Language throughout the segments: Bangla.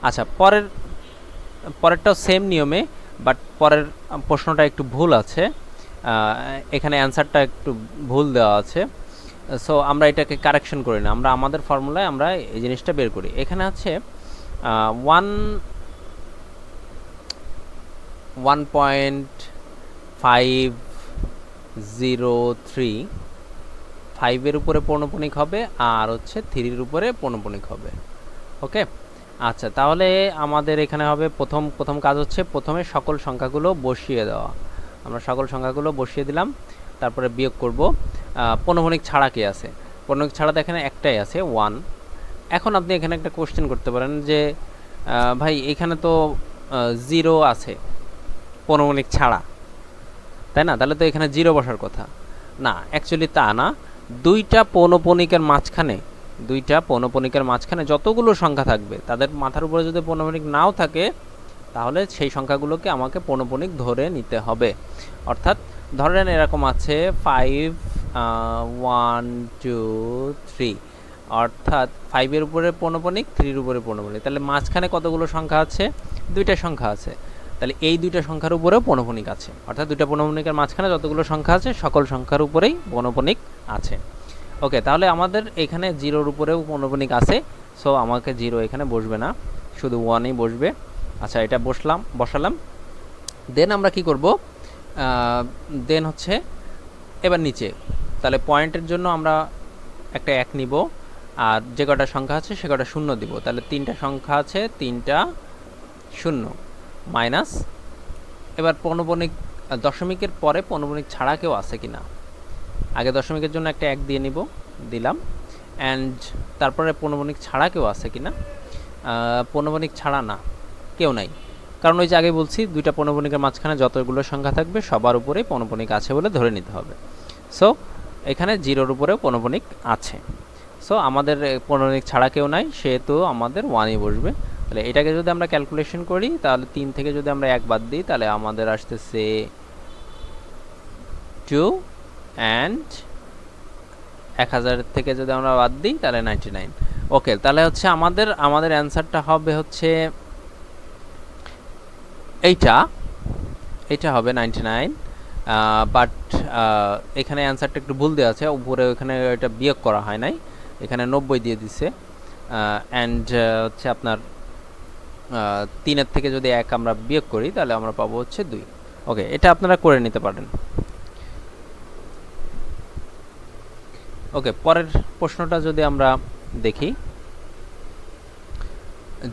আচ্ছা, পরেরটাও সেম নিয়মে, বাট পরের প্রশ্নটা একটু ভুল আছে, এখানে অ্যান্সারটা একটু ভুল দেওয়া আছে। সো আমরা এটাকে কারেকশন করি না, আমরা আমাদের ফর্মুলায় আমরা এই জিনিসটা বের করি। এখানে আছে 1.503, 5-এর উপরে পৌনঃপুনিক হবে আর হচ্ছে 3-এর উপরে পৌনঃপুনিক হবে। ওকে, আচ্ছা, তাহলে আমাদের এখানে হবে প্রথম কাজ হচ্ছে প্রথমে সকল সংখ্যাগুলো বসিয়ে দেওয়া। আমরা সকল সংখ্যাগুলো বসিয়ে দিলাম, তারপরে বিয়োগ করব। পৌনঃপুনিক ছাড়া কি আছে? পৌনঃপুনিক ছাড়া দেখেন একটাই আছে, 1। এখন আপনি এখানে একটা কোশ্চেন করতে পারেন যে ভাই এখানে তো 0 আছে পৌনঃপুনিক ছাড়া, তাই না? তাহলে তো এখানে 0 বসার কথা না। অ্যাকচুয়ালি তা না, দুইটা পৌনঃপুনিকের মাঝখানে যতগুলো সংখ্যা থাকবে তাদের মাথার উপরে যদি পৌনঃপুনিক নাও থাকে, তাহলে সেই সংখ্যাগুলোকে আমাকে পৌনঃপুনিক ধরে নিতে হবে। অর্থাৎ ধরেন এরকম আছে 5, 1, 2, 3, অর্থাৎ 5-এর উপরে পৌনঃপুনিক, 3-এর উপরে পৌনঃপুনিক, তাহলে মাঝখানে কতগুলো সংখ্যা আছে? দুইটা সংখ্যা আছে। তাহলে এই দুইটা সংখ্যার উপরেও পৌনঃপুনিক আছে, অর্থাৎ দুইটা পৌনঃপুনিকের মাঝখানে যতগুলো সংখ্যা আছে সকল সংখ্যার উপরেই পৌনঃপুনিক আছে। ওকে, তাহলে আমাদের এখানে 0-র উপরেও পৌনঃপুনিক আছে, সো আমাকে 0 এখানে বসবে না, শুধু 1ই বসবে। আচ্ছা, এটা বসালাম। দেন আমরা কি করব? দেন হচ্ছে এবার নিচে, তাহলে পয়েন্টের জন্য আমরা একটা 1 নিব, আর যে কটা সংখ্যা আছে সে কটা শূন্য দিব। তাহলে 3টা সংখ্যা আছে, 3টা শূন্য মাইনাস। এবার পৌনঃপুনিক দশমিকের পরে পৌনঃপুনিক ছাড়া কেউ আছে কি না, আগে দশমিকের জন্য একটা 1 দিয়ে নিব, দিলাম। অ্যান্ড তারপরে পৌনঃপুনিক ছাড়া কেউ আছে কি না, পৌনঃপুনিক ছাড়া না, কেউ নাই। কারণ ওই যে আগে বলছি দুইটা পৌনঃপুনিকের মাঝখানে যতগুলো সংখ্যা থাকবে সবার উপরেই পৌনঃপুনিক আছে বলে ধরে নিতে হবে। সো এখানে 0-র উপরেও পৌনঃপুনিক আছে। সো আমাদের পৌনঃপুনিক ছাড়া কেউ নাই, সেহেতু আমাদের 1ই বসবে। তাহলে এটাকে যদি আমরা ক্যালকুলেশন করি, তাহলে 3 থেকে যদি আমরা 1 বাদ দিই, তাহলে আমাদের আসতেছে 2, অ্যান্ড 1000 থেকে যদি আমরা বাদ দিই তাহলে 99। ওকে, তাহলে হচ্ছে আমাদের অ্যান্সারটা হবে হচ্ছে এইটা হবে 99। বাট এখানে অ্যান্সারটা একটু ভুল দেওয়া আছে, উপরে ওখানে এটা বিয়োগ করা হয় নাই, এখানে 90 দিয়ে দিছে। অ্যান্ড হচ্ছে আপনার 3-এর থেকে যদি 1 আমরা বিয়োগ করি তাহলে আমরা পাবো হচ্ছে 2। ওকে, এটা আপনারা করে নিতে পারেন। ওকে, পরের প্রশ্নটা যদি আমরা দেখি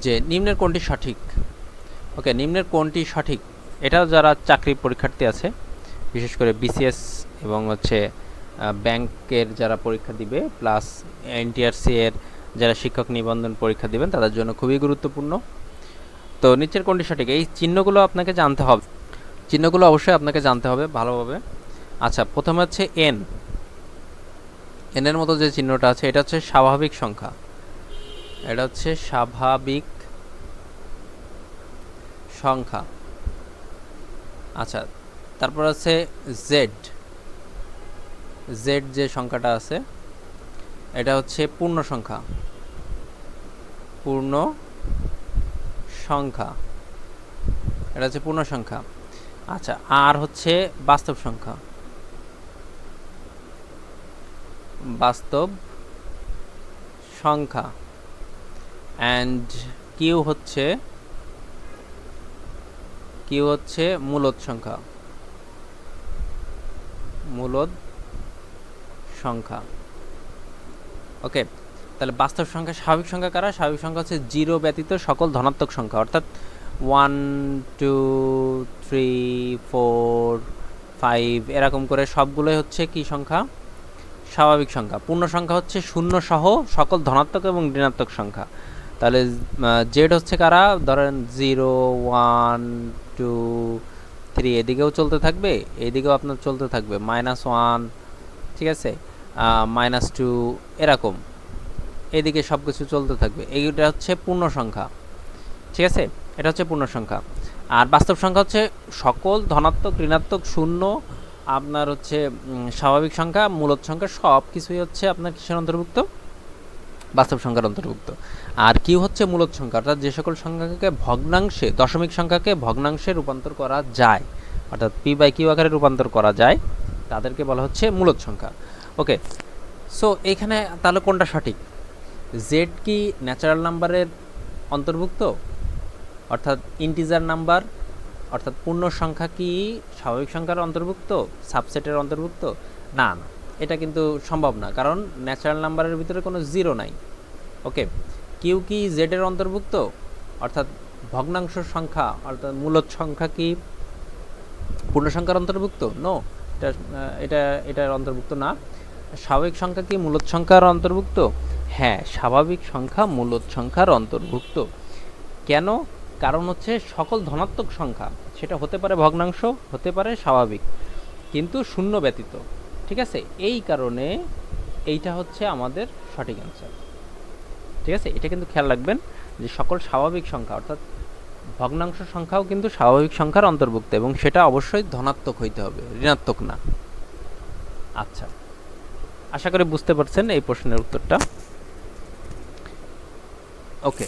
যে নিম্নের কোনটি সঠিক। ওকে, নিম্নের কোনটি সঠিক, এটাও যারা চাকরি পরীক্ষার্থী আছে, বিশেষ করে বিসিএস এবং হচ্ছে ব্যাংকের যারা পরীক্ষা দিবে, প্লাস এনটিআরসি এর যারা শিক্ষক নিবন্ধন পরীক্ষা দিবেন, তাদের জন্য খুবই গুরুত্বপূর্ণ। তো নিচের কোনটি সঠিক, এই চিহ্নগুলো আপনাকে জানতে হবে, চিহ্নগুলো অবশ্যই আপনাকে জানতে হবে ভালোভাবে। আচ্ছা, প্রথমে হচ্ছে এনের মতো যে চিহ্নটা আছে এটা হচ্ছে স্বাভাবিক সংখ্যা, এটা হচ্ছে স্বাভাবিক সংখ্যা। আচ্ছা, তারপর আছে জেড যে সংখ্যাটা আছে এটা হচ্ছে পূর্ণ সংখ্যা, এটা হচ্ছে পূর্ণ সংখ্যা। আচ্ছা, আর হচ্ছে বাস্তব সংখ্যা, অ্যান্ড কিউ হচ্ছে মূলদ সংখ্যা। ওকে, তাহলে বাস্তব সংখ্যা, স্বাভাবিক সংখ্যা কারা? স্বাভাবিক সংখ্যা হচ্ছে 0 ব্যতীত সকল ধনাত্মক সংখ্যা, অর্থাৎ 1, 2, 3, 4, 5 এরকম করে সবগুলোই হচ্ছে কি সংখ্যা? স্বাভাবিক সংখ্যা। পূর্ণ সংখ্যা হচ্ছে 0 সহ সকল ধনাত্মক এবং ঋণাত্মক সংখ্যা। তাহলে জেড হচ্ছে কারা? ধরেন 0, 1, 2, 3 এদিকেও চলতে থাকবে, এদিকেও আপনার চলতে থাকবে, -1, ঠিক আছে, -2 এরকম এদিকে সব কিছু চলতে থাকবে। এইটা হচ্ছে পূর্ণ সংখ্যা, ঠিক আছে, এটা হচ্ছে পূর্ণ সংখ্যা। আর বাস্তব সংখ্যা হচ্ছে সকল ধনাত্মক, ঋণাত্মক, শূন্য, আপনার হচ্ছে স্বাভাবিক সংখ্যা, মূলদ সংখ্যা, সব কিছুই হচ্ছে আপনার কিসের অন্তর্ভুক্ত? বাস্তব সংখ্যার অন্তর্ভুক্ত। আর কিউ হচ্ছে মূলদ সংখ্যা, অর্থাৎ যে সকল সংখ্যাকে ভগ্নাংশে, দশমিক সংখ্যাকে ভগ্নাংশে রূপান্তর করা যায়, অর্থাৎ পি বাই কিউ আকারে রূপান্তর করা যায়, তাদেরকে বলা হচ্ছে মূলদ সংখ্যা। ওকে, সো এখানে তাহলে কোনটা সঠিক? জেড কি ন্যাচারাল নাম্বারের অন্তর্ভুক্ত, অর্থাৎ ইন্টিজার নাম্বার, অর্থাৎ পূর্ণ সংখ্যা কি স্বাভাবিক সংখ্যার অন্তর্ভুক্ত, সাবসেটের অন্তর্ভুক্ত? না না, এটা কিন্তু সম্ভব না, কারণ ন্যাচারাল নাম্বারের ভিতরে কোনো জিরো নাই। ওকে, কিউ কি জেডের অন্তর্ভুক্ত, অর্থাৎ ভগ্নাংশ সংখ্যা, অর্থাৎ মূলদ সংখ্যা কি পূর্ণ সংখ্যার অন্তর্ভুক্ত? নো, এটা এটা এটার অন্তর্ভুক্ত না। স্বাভাবিক সংখ্যা কি মূলদ সংখ্যার অন্তর্ভুক্ত? হ্যাঁ, স্বাভাবিক সংখ্যা মূলদ সংখ্যার অন্তর্ভুক্ত। কেন? কারণ হচ্ছে সকল ধনাত্মক সংখ্যা, সেটা হতে পারে ভগ্নাংশ, হতে পারে স্বাভাবিক, কিন্তু শূন্য ব্যতীত। ঠিক আছে, এই কারণে এইটা হচ্ছে আমাদের সঠিক অ্যান্সার। ঠিক আছে, এটা কিন্তু খেয়াল রাখবেন যে সকল স্বাভাবিক সংখ্যা, অর্থাৎ ভগ্নাংশ সংখ্যাও কিন্তু স্বাভাবিক সংখ্যার অন্তর্ভুক্ত, এবং সেটা অবশ্যই ধনাত্মক হইতে হবে, ঋণাত্মক না। আচ্ছা, আশা করি বুঝতে পারছেন এই প্রশ্নের উত্তরটা। ওকে,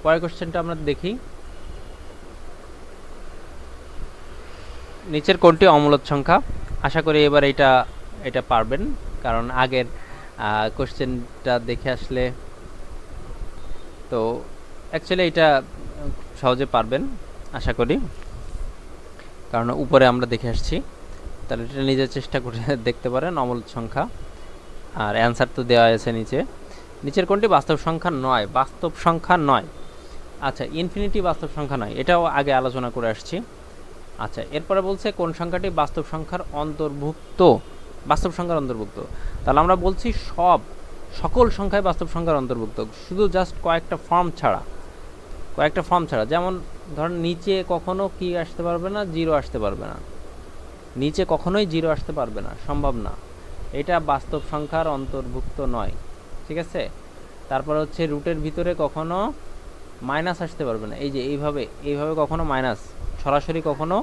পরের কোশ্চেনটা আমরা দেখি। নিচের কোনটি অমূলদ সংখ্যা? আশা করি এবার এটা পারবেন, কারণ আগের কোশ্চেনটা দেখে আসলে তো অ্যাকচুয়ালি এটা সহজে পারবেন আশা করি, কারণ উপরে আমরা দেখে আসছি। তাহলে এটা নিজের চেষ্টা করে দেখতে পারেন অমূলদ সংখ্যা, আর অ্যান্সার তো দেওয়া আছে নিচে। নিচের কোনটি বাস্তব সংখ্যা নয়? বাস্তব সংখ্যা নয়, আচ্ছা, ইনফিনিটি বাস্তব সংখ্যা নয়, এটাও আগে আলোচনা করে আসছি। আচ্ছা, এরপরে বলছে কোন সংখ্যাটি বাস্তব সংখ্যার অন্তর্ভুক্ত, বাস্তব সংখ্যার অন্তর্ভুক্ত। তাহলে আমরা বলছি সকল সংখ্যায় বাস্তব সংখ্যার অন্তর্ভুক্ত, শুধু জাস্ট কয়েকটা ফর্ম ছাড়া। যেমন ধরেন নিচে কখনো কি আসতে পারবে না, জিরো আসতে পারবে না, নিচে কখনোই জিরো আসতে পারবে না, সম্ভব না, এটা বাস্তব সংখ্যার অন্তর্ভুক্ত নয়। ঠিক আছে, তারপর হচ্ছে রুটের ভিতরে কখনো মাইনাস আসতে পারবে না, এই যে এইভাবে কখনো মাইনাস, সরাসরি কখনো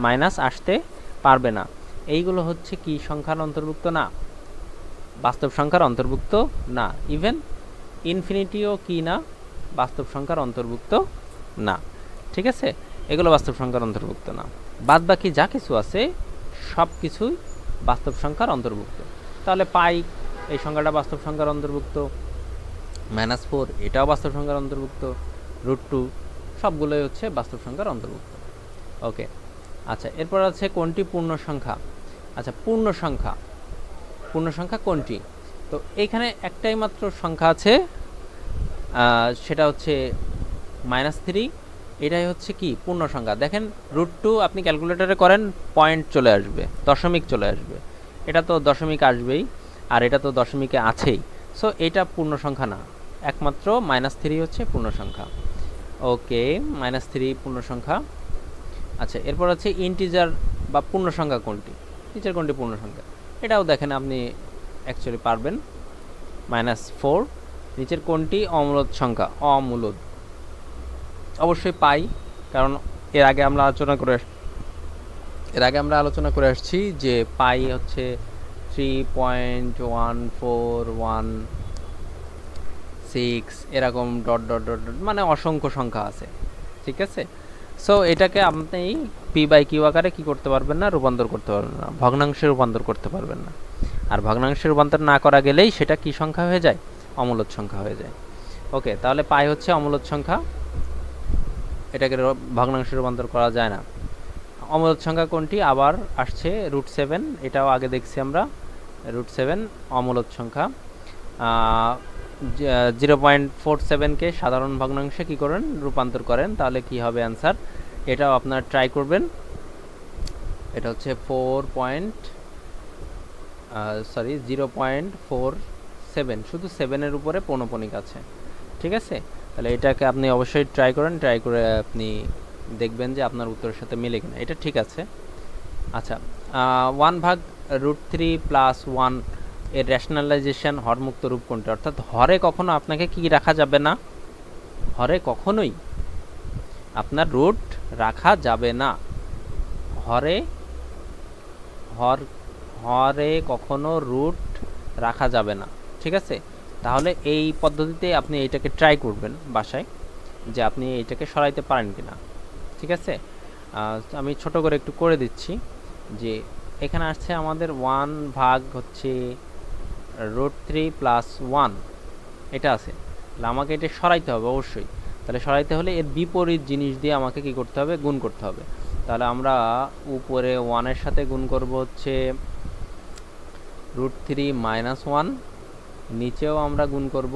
মাইনাস আসতে পারবে না। এইগুলো হচ্ছে কি সংখ্যার অন্তর্ভুক্ত না? বাস্তব সংখ্যার অন্তর্ভুক্ত না। ইভেন ইনফিনিটিও কি না? বাস্তব সংখ্যার অন্তর্ভুক্ত না। ঠিক আছে, এগুলো বাস্তব সংখ্যার অন্তর্ভুক্ত না। বাদ বাকি যা কিছু আছে সব কিছুই বাস্তব সংখ্যার অন্তর্ভুক্ত। তাহলে পাই, এই সংখ্যাটা বাস্তব সংখ্যার অন্তর্ভুক্ত, -4 এটাও বাস্তব সংখ্যার অন্তর্ভুক্ত, √2 সবগুলোই হচ্ছে বাস্তব সংখ্যার অন্তর্ভুক্ত। ওকে, আচ্ছা, এরপর আছে কোনটি পূর্ণ সংখ্যা? আচ্ছা, পূর্ণ সংখ্যা কোনটি? তো এইখানে একটাই মাত্র সংখ্যা আছে, সেটা হচ্ছে -3, এটাই হচ্ছে কি পূর্ণ সংখ্যা। দেখেন √2 আপনি ক্যালকুলেটরে করেন, পয়েন্ট চলে আসবে, দশমিক চলে আসবে, এটা তো দশমিক আসবেই, আর এটা তো দশমিকে আছেই। সো এটা পূর্ণ সংখ্যা না, একমাত্র -3 হচ্ছে পূর্ণ সংখ্যা। ওকে, -3 পূর্ণ সংখ্যা। আচ্ছা, এরপর হচ্ছে ইন্টিজার বা পূর্ণ সংখ্যা কোনটি? নিচের কোনটি পূর্ণ সংখ্যা? এটাও দেখেন আপনি অ্যাকচুয়ালি পারবেন, -4। নিচের কোনটি অমূলদ সংখ্যা? অমূলদ, অবশ্যই পাই, কারণ এর আগে আমরা আলোচনা করে আসছি যে পাই হচ্ছে 3.1416 এরকম ডট ডট ডট ডট, মানে অসংখ্য সংখ্যা আছে। ঠিক আছে, সো এটাকে আপনি পি বাই কিউ আকারে কি করতে পারবেন না, রূপান্তর করতে পারবেন না, ভগ্নাংশে রূপান্তর করতে পারবেন না। আর ভগ্নাংশে রূপান্তর না করা গেলেই সেটা কি সংখ্যা হয়ে যায়? অমূলদ সংখ্যা হয়ে যায়। ওকে, তাহলে পাই হচ্ছে অমূলদ সংখ্যা, এটাকে ভগ্নাংশে রূপান্তর করা যায় না। অমূলদ সংখ্যা কোনটি? আবার আসছে √7, এটাও আগে দেখছি আমরা, √7 অমূলদ সংখ্যা। 0.47কে সাধারণ ভগ্নাংশে কি করেন, রূপান্তর করেন, তাহলে কি হবে অ্যান্সার? এটাও আপনারা ট্রাই করবেন। এটা হচ্ছে 0.47, শুধু 7-এর উপরে পৌনঃপুনিক আছে। ঠিক আছে, তাহলে এটাকে আপনি অবশ্যই ট্রাই করে আপনি দেখবেন যে আপনার উত্তরের সাথে মিলে কিনা। এটা ঠিক আছে। আচ্ছা, 1/√3 + 1 এর রেশনালাইজেশন হরমুক্ত রূপ কোনটা? অর্থাৎ হরে কখনো আপনাকে কি রাখা যাবে না, হরে কখনোই আপনার রুট রাখা যাবে না, হরে কখনো রুট রাখা যাবে না। ঠিক আছে, তাহলে এই পদ্ধতিতে আপনি এইটাকে ট্রাই করবেন বাসায়, যে আপনি এইটাকে সরাইতে পারেন কিনা। ঠিক আছে, আমি ছোট করে একটু করে দিচ্ছি। যে এখানে আসছে আমাদের 1 ভাগ হচ্ছে √3 + 1, এটা আছে। তাহলে আমাকে এটা সরাইতে হবে অবশ্যই। তাহলে সরাইতে হলে এর বিপরীত জিনিস দিয়ে আমাকে কি করতে হবে, গুণ করতে হবে। তাহলে আমরা উপরে 1 এর সাথে গুণ করব হচ্ছে √3 - 1, নিচেও আমরা গুণ করব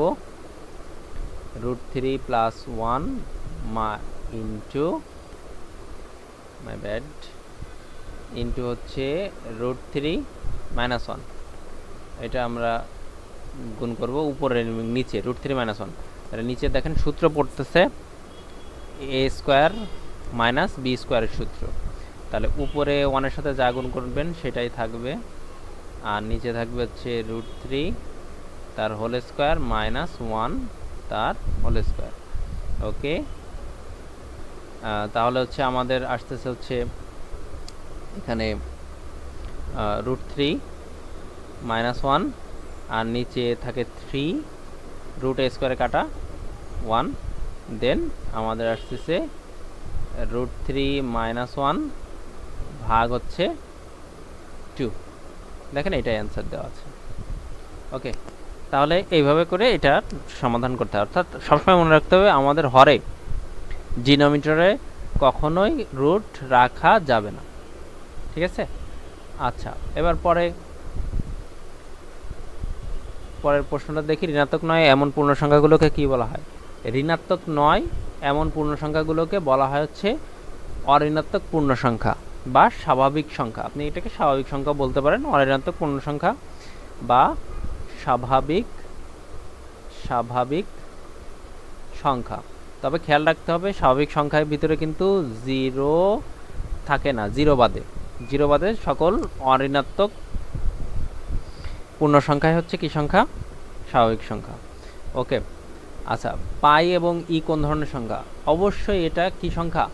√3 + 1 ইন্টু মাই ব্যাড ইন্টু হচ্ছে √3 - 1, এটা আমরা গুণ করব উপরে নিচে √3 - 1। তাহলে নিচে দেখেন সূত্র পড়তেছে a² - b² এর সূত্র। তাহলে উপরে 1 এর সাথে যা গুণ করবেন সেটাই থাকবে, আর নিচে থাকবে হচ্ছে √3 তার হোল স্কোয়ার -1 তার হোল স্কোয়ার। ওকে, তাহলে হচ্ছে আমাদের আসতেছে হচ্ছে এখানে √3 - 1, আর নিচে থাকে 3 √a² কাটা 1, দেন আমাদের আসতেছে √3 - 1 ভাগ হচ্ছে 2। দেখেন এটাই অ্যান্সার দেওয়া আছে। ওকে, তাহলে এইভাবে করে এটা সমাধান করতে হবে। অর্থাৎ সবসময় মনে রাখতে হবে আমাদের হরে ডিনোমিনেটরে কখনোই রুট রাখা যাবে না। ঠিক আছে, আচ্ছা এবার পরের প্রশ্নটা দেখি। ঋণাত্মক নয় এমন পূর্ণ সংখ্যাগুলোকে কি বলা হয়? ঋণাত্মক নয় এমন পূর্ণ সংখ্যাগুলোকে বলা হয় হচ্ছে অঋণাত্মক পূর্ণ সংখ্যা বা স্বাভাবিক সংখ্যা। আপনি এটাকে স্বাভাবিক সংখ্যা বলতে পারেন, অঋণাত্মক পূর্ণ সংখ্যা বা স্বাভাবিক সংখ্যা। তবে খেয়াল রাখতে হবে স্বাভাবিক সংখ্যার ভিতরে কিন্তু জিরো থাকে না, জিরো বাদে সকল অঋণাত্মক পূর্ণ সংখ্যাই হচ্ছে কি সংখ্যা? স্বাভাবিক সংখ্যা। ওকে, আচ্ছা পাই এবং ই কোন ধরনের সংখ্যা? অবশ্যই এটা কি সংখ্যা?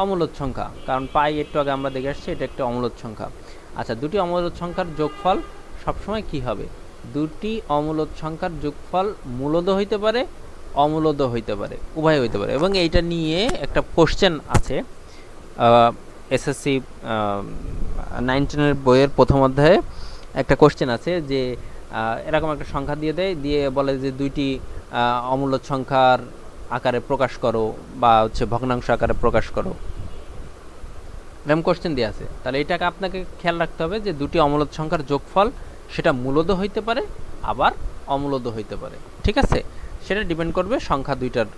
অমূলদ সংখ্যা, কারণ পাই একটু আগে আমরা দেখে আসছি এটা একটা অমূলদ সংখ্যা। আচ্ছা, দুটি অমূলদ সংখ্যার যোগফল সবসময় কি হবে? দুটি অমূলদ সংখ্যার যোগফল মূলদ হইতে পারে, অমূলদ হইতে পারে, উভয় হইতে পারে। এবং এইটা নিয়ে একটা কোশ্চেন আছে এসএসসি 19-এর বইয়ের প্রথম অধ্যায়ে একটা কোশ্চেন আছে যে এরকম একটা সংখ্যা দিয়ে বলে যে দুইটি অমূলদ সংখ্যার আকারে প্রকাশ করো বা হচ্ছে ভগ্নাংশ আকারে প্রকাশ করো, এরকম কোশ্চেন দিয়ে আছে। তাহলে এটাকে আপনাকে খেয়াল রাখতে হবে যে দুটি অমূলদ সংখ্যার যোগফল সেটা মূলদ হইতে পারে আবার অমূলদ হইতে পারে। ঠিক আছে, সেটা ডিপেন্ড করবে সংখ্যা দুইটার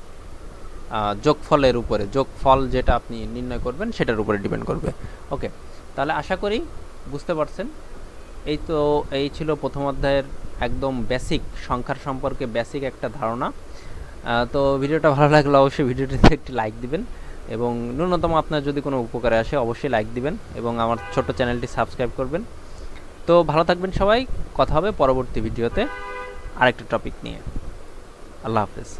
যোগফলের উপরে। যোগফল যেটা আপনি নির্ণয় করবেন সেটার উপরে ডিপেন্ড করবে। ওকে, তাহলে আশা করি বুঝতে পারছেন। এই ছিল প্রথম অধ্যায়ের একদম বেসিক সংখ্যার সম্পর্কে বেসিক একটা ধারণা। তো ভিডিওটা ভালো লাগলে অবশ্যই ভিডিওটিতে একটি লাইক দিবেন, এবং ন্যূনতম আপনার যদি কোনো উপকারে আসে অবশ্যই লাইক দিবেন, এবং আমার ছোট্ট চ্যানেলটি সাবস্ক্রাইব করবেন। তো ভালো থাকবেন সবাই, কথা হবে পরবর্তী ভিডিওতে আরেকটা টপিক নিয়ে। আল্লাহ হাফেজ।